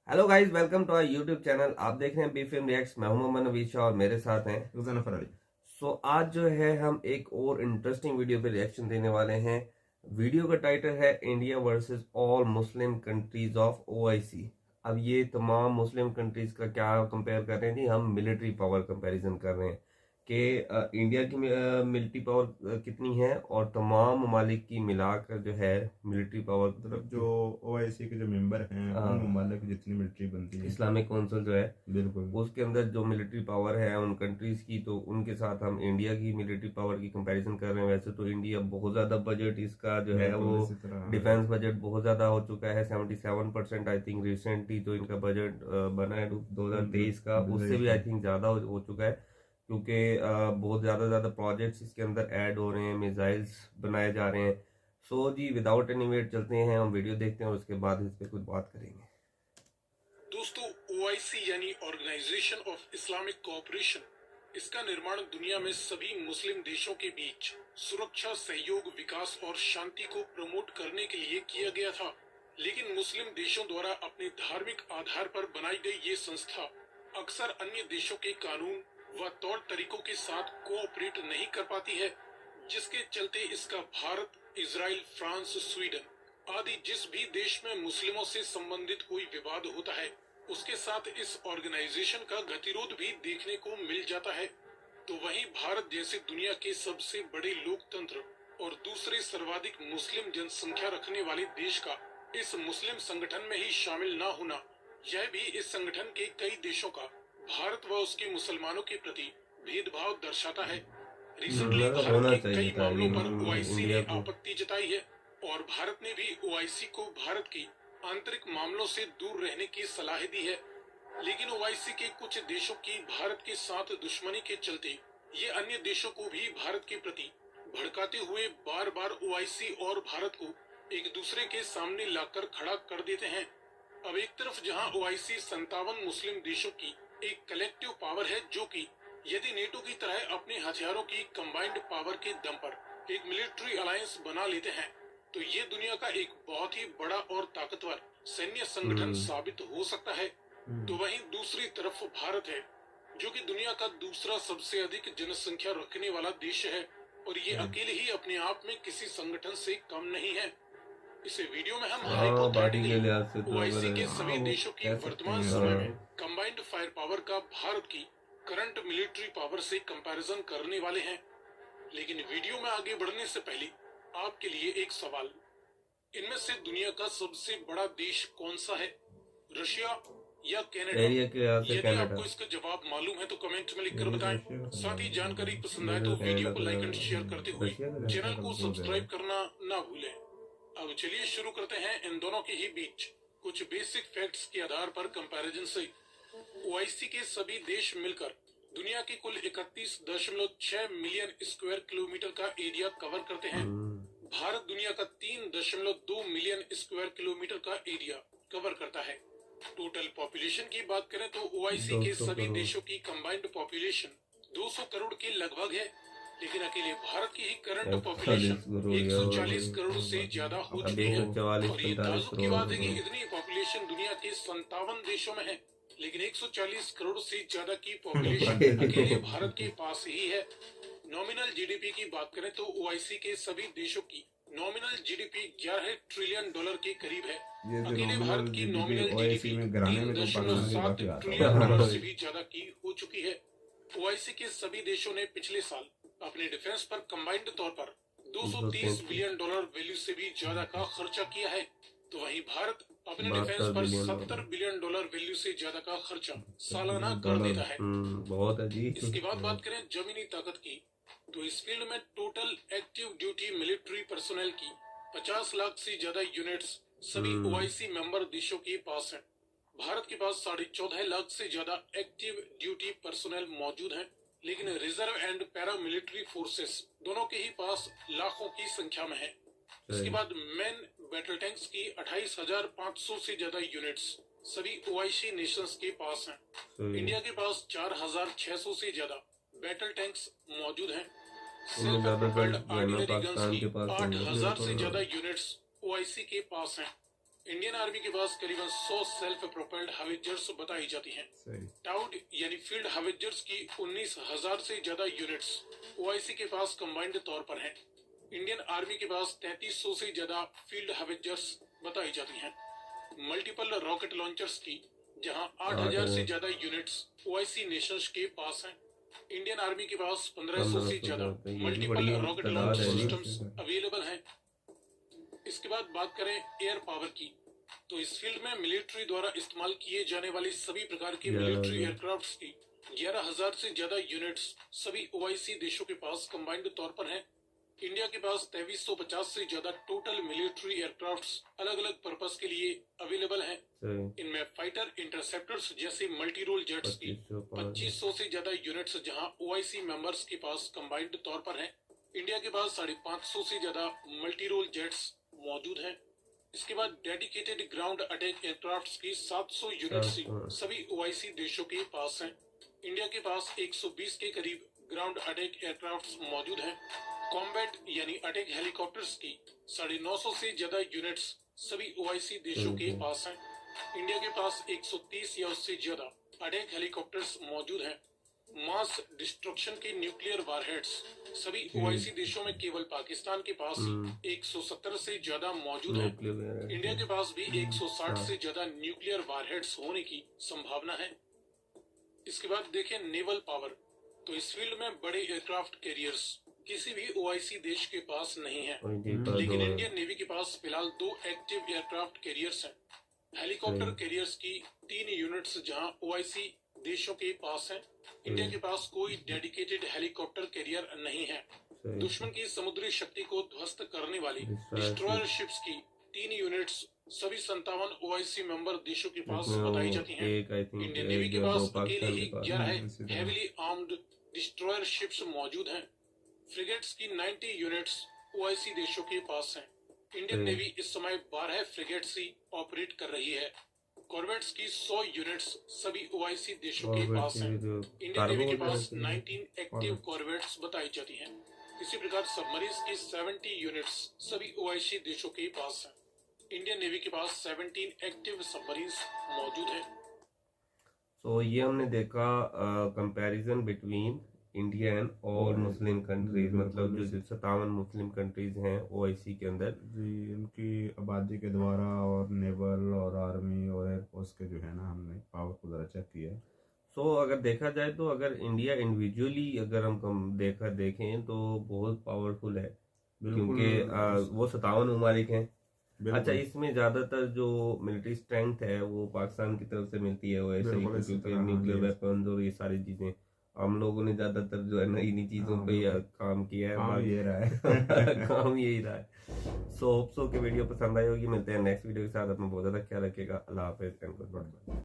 Hello guys, welcome to our YouTube channel. आप देख रहे हैं बी फिल्म रिएक्ट्स। मैं हूं मोहम्मद नवीद शाह और मेरे साथ हैं मुजफ्फर अली। आज जो है हम एक और इंटरेस्टिंग वीडियो पे रिएक्शन देने वाले हैं। वीडियो का टाइटल है India versus all Muslim countries of OIC. अब ये तमाम मुस्लिम कंट्रीज का क्या कंपेयर कर रहे हैं जी, हम मिलिट्री पावर कंपैरिजन कर रहे हैं कि इंडिया की मिलिट्री पावर कितनी है और तमाम ममालिक की मिलाकर जो है मिलिट्री पावर, मतलब जो ओआईसी के जो मेंबर हैं उन ममालिक की जितनी मिलिट्री बनती है, इस्लामिक काउंसिल जो है बिल्कुल उसके अंदर जो मिलिट्री पावर है उन कंट्रीज की, तो उनके साथ हम इंडिया की मिलिट्री पावर की कंपैरिजन कर रहे हैं। वैसे तो इंडिया बहुत ज्यादा बजट इसका जो है वो इसी तरह डिफेंस बजट बहुत ज्यादा हो चुका है, 77% आई थिंक रिसेंटली जो इनका बजट बना है 2023 का, उससे भी आई थिंक ज्यादा हो चुका है क्योंकि बहुत ज्यादा प्रोजेक्ट्स इसके अंदर ऐड हो रहे हैं, मिसाइल्स बनाए जा रहे हैं। सो जी विदाउट एनी वेट चलते हैं, हम वीडियो देखते हैं और उसके बाद इस पर कुछ बात करेंगे। दोस्तों, ओआईसी यानी ऑर्गेनाइजेशन ऑफ इस्लामिक कोऑपरेशन, इसका निर्माण दुनिया में सभी मुस्लिम देशों के बीच सुरक्षा, सहयोग, विकास और शांति को प्रमोट करने के लिए किया गया था। लेकिन मुस्लिम देशों द्वारा अपने धार्मिक आधार पर बनाई गई ये संस्था अक्सर अन्य देशों के कानून व तौर तरीकों के साथ कोऑपरेट नहीं कर पाती है, जिसके चलते इसका भारत, इजराइल, फ्रांस, स्वीडन आदि जिस भी देश में मुस्लिमों से संबंधित कोई विवाद होता है, उसके साथ इस ऑर्गेनाइजेशन का गतिरोध भी देखने को मिल जाता है। तो वहीं भारत जैसे दुनिया के सबसे बड़े लोकतंत्र और दूसरे सर्वाधिक मुस्लिम जनसंख्या रखने वाले देश का इस मुस्लिम संगठन में ही शामिल न होना, यह भी इस संगठन के कई देशों का भारत व उसके मुसलमानों के प्रति भेदभाव दर्शाता है। रिसेंटली भारत के कई मामलों पर ओआईसी ने आपत्ति जताई है और भारत ने भी ओआईसी को भारत की आंतरिक मामलों से दूर रहने की सलाह दी है। लेकिन ओआईसी के कुछ देशों की भारत के साथ दुश्मनी के चलते ये अन्य देशों को भी भारत के प्रति भड़काते हुए बार बार ओआईसी और भारत को एक दूसरे के सामने लाकर खड़ा कर देते हैं। अब एक तरफ जहां ओआईसी 57 मुस्लिम देशों की एक कलेक्टिव पावर है, जो कि यदि नेटो की तरह अपने हथियारों की कंबाइंड पावर के दम पर एक मिलिट्री अलायंस बना लेते हैं, तो ये दुनिया का एक बहुत ही बड़ा और ताकतवर सैन्य संगठन साबित हो सकता है। तो वहीं दूसरी तरफ भारत है, जो कि दुनिया का दूसरा सबसे अधिक जनसंख्या रखने वाला देश है और ये अकेले ही अपने आप में किसी संगठन से कम नहीं है। इस वीडियो में हम हाइपोथेटिकली ओआईसी के सभी देशों की वर्तमान समय में कंबाइंड फायर पावर का भारत की करंट मिलिट्री पावर से कंपैरिजन करने वाले हैं। लेकिन वीडियो में आगे बढ़ने से पहले आपके लिए एक सवाल, इनमें से दुनिया का सबसे बड़ा देश कौन सा है, रशिया या कनाडा? यदि आपको इसका जवाब मालूम है तो कमेंट में लिखकर बताएं। साथ ही जानकारी पसंद आए तो वीडियो को लाइक एंड शेयर करते हुए चैनल को सब्सक्राइब करना ना भूलें। अब चलिए शुरू करते हैं इन दोनों के ही बीच कुछ बेसिक फैक्ट्स के आधार पर कंपैरिजन से। ओआईसी के सभी देश मिलकर दुनिया के कुल 31.6 मिलियन स्क्वायर किलोमीटर का एरिया कवर करते हैं। भारत दुनिया का 3.2 मिलियन स्क्वायर किलोमीटर का एरिया कवर करता है। टोटल पॉपुलेशन की बात करें तो ओआईसी के सभी देशों की कंबाइंड पॉपुलेशन 200 करोड़ के लगभग है, लेकिन अकेले भारत की ही करंट पॉपुलेशन 140 करोड़ से ज्यादा हो चुकी है। और ये ताज्जुब की बात है कि इतनी पॉपुलेशन दुनिया के 57 देशों में है, लेकिन 140 करोड़ से ज्यादा की पॉपुलेशन अकेले भारत के पास ही है। नॉमिनल जीडीपी की बात करें तो ओआईसी के सभी देशों की नॉमिनल जीडीपी 11 ट्रिलियन डॉलर के करीब है। अकेले भारत की नॉमिनल जीडीपी 3.7 ट्रिलियन डॉलर से भी ज्यादा की हो चुकी है। ओआईसी के सभी देशों ने पिछले साल अपने डिफेंस पर कंबाइंड तौर पर 230 बिलियन डॉलर वैल्यू से भी ज्यादा का खर्चा किया है। तो वहीं भारत अपने डिफेंस पर 70 बिलियन डॉलर वैल्यू से ज्यादा का खर्चा सालाना कर देता है। बहुत है जी। इसके बाद बात करें जमीनी ताकत की, तो इस फील्ड में total active duty military personnel की 50 लाख से ज्यादा यूनिट्स सभी ओआईसी मेंबर देशों के पास हैं। भारत के पास 14.5 लाख से ज्यादा एक्टिव ड्यूटी पर्सोनेल मौजूद हैं, लेकिन reserve and para military forces दोनों के ही पास लाखों की संख्या में है। इसके बाद मेन बैटल टैंक्स की 28,500 से ज्यादा यूनिट्स सभी ओआईसी नेशंस के पास हैं। इंडिया के पास 4,600 से ज्यादा बैटल टैंक्स मौजूद हैं। सेल्फ प्रोपेल्ड आर्टिलरी गन्स की 8,000 से ज्यादा यूनिट्स ओआईसी के पास हैं। इंडियन आर्मी के पास करीबन 100 सेल्फ प्रोपेल्ड हवेजर्स बताई जाती हैं। सही। टाउड यानी फील्ड हवेजर्स की 19,000 से ज्यादा यूनिट्स ओआईसी के पास कंबाइंड तौर पर हैं। इंडियन आर्मी के पास 3300 से ज्यादा फील्ड हवेजर्स बताई जाती हैं। मल्टीपल रॉकेट लॉन्चर्स की जहां 8000 से ज्यादा यूनिट्स ओआईसी नेशंस के पास हैं। इंडियन आर्मी के पास 1500 से ज्यादा multiple rocket launch systems available हैं। इसके बाद बात करें एयर पावर की, तो इस फील्ड में मिलिट्री द्वारा इस्तेमाल किए जाने वाले सभी प्रकार के मिलिट्री एयरक्राफ्ट्स की 11,000 से ज्यादा यूनिट्स सभी ओआईसी देशों के पास कंबाइंड तौर पर हैं। इंडिया के पास 2350 से ज्यादा टोटल मिलिट्री एयरक्राफ्ट्स अलग अलग पर्पस के लिए अवेलेबल हैं। इनमें फाइटर इंटरसेप्टर्स जैसे मल्टी रोल जेट्स की 2500 से ज्यादा यूनिट्स जहां ओआईसी मेंबर्स के पास कंबाइंड तौर पर हैं। इंडिया के पास 550 से ज्यादा मल्टी रोल जेट्स मौजूद हैं। इसके बाद डेडिकेटेड ग्राउंड अटैक एयरक्राफ्ट्स की 700 यूनिट्स सभी ओआईसी देशों के पास हैं। इंडिया के पास 120 के करीब ग्राउंड अटैक एयरक्राफ्ट्स मौजूद हैं। कॉम्बैट यानी अटैक हेलीकॉप्टर्स की 950 से ज्यादा यूनिट्स सभी ओआईसी देशों के पास हैं। इंडिया के पास 130 या उससे ज्यादा अटैक हेलीकॉप्टर्स मौजूद हैं। मास डिस्ट्रक्शन के न्यूक्लियर वारहेड्स सभी ओआईसी देशों में केवल पाकिस्तान के पास 170 से ज्यादा मौजूद हैं। इंडिया के पास भी 160 से ज्यादा न्यूक्लियर वारहेड्स होने की संभावना है। इसके बाद देखें नेवल पावर, तो इस फील्ड में बड़े एयरक्राफ्ट कैरियर्स किसी भी ओआईसी देश के पास नहीं है, लेकिन इंडियन नेवी के पास फिलहाल 2 एक्टिव एयरक्राफ्ट कैरियर्स हैं। हेलीकॉप्टर कैरियर्स की 3 यूनिट्स जहां ओआईसी देशों के पास हैं। इंडिया के पास कोई डेडिकेटेड हेलीकॉप्टर कैरियर नहीं है। दुश्मन की समुद्री शक्ति को ध्वस्त करने वाली डिस्ट्रॉयर शिप्स की 3 यूनिट्स सभी 57 ओआईसी मेंबर देशों के पास बताई जाती हैं। इंडियन नेवी के पास अकेले ही 11 हेवीली आर्म्ड डिस्ट्रॉयर शिप्स मौजूद हैं। फ्रिगेट्स की 90 यूनिट्स ओआईसी देशों के पास हैं। इंडियन नेवी इस समय 12 फ्रिगेट्स ही ऑपरेट कर रही है। कॉर्वेट्स की 100 यूनिट्स सभी ओआईसी देशों के पास हैं। इंडियन नेवी के पास 19 एक्टिव कॉर्वेट्स बताई जाती हैं। इसी प्रकार सबमरीन्स की 70 यूनिट्स सभी ओआईसी देशों के पास हैं। इंडियन नेवी के पास 17 एक्टिव सबमरीन्स मौजूद हैं। तो ये हमने देखा कंपैरिजन बिटवीन इंडियन और मुस्लिम कंट्रीज, मतलब जो 57 मुस्लिम कंट्रीज हैं ओआईसी के अंदर जी, उनकी आबादी के द्वारा और नेवल और आर्मी और एयरफोर्स के जो है ना, हमने पावर को ज़रा चेक किया। सो अगर देखा जाए तो अगर इंडिया इंडिविजुअली अगर हम देखें तो बहुत पावरफुल है, क्योंकि वो 57 ममालिक हैं। अच्छा, इसमें ज्यादातर जो मिलिट्री स्ट्रेंथ है वो पाकिस्तान की तरफ से मिलती है ओआईसी, क्योंकि न्यूक्लियर वेपन्स और ये सारी चीजें हम लोगों ने ज्यादातर जो है ना इन्हीं चीजों पे काम किया है, काम ये रहा है काम यही रहा है। सो होप सो कि वीडियो पसंद आई होगी। मिलते हैं नेक्स्ट वीडियो के साथ। अपना बहुत ज्यादा ख्याल रखिएगा। अल्लाह हाफिज।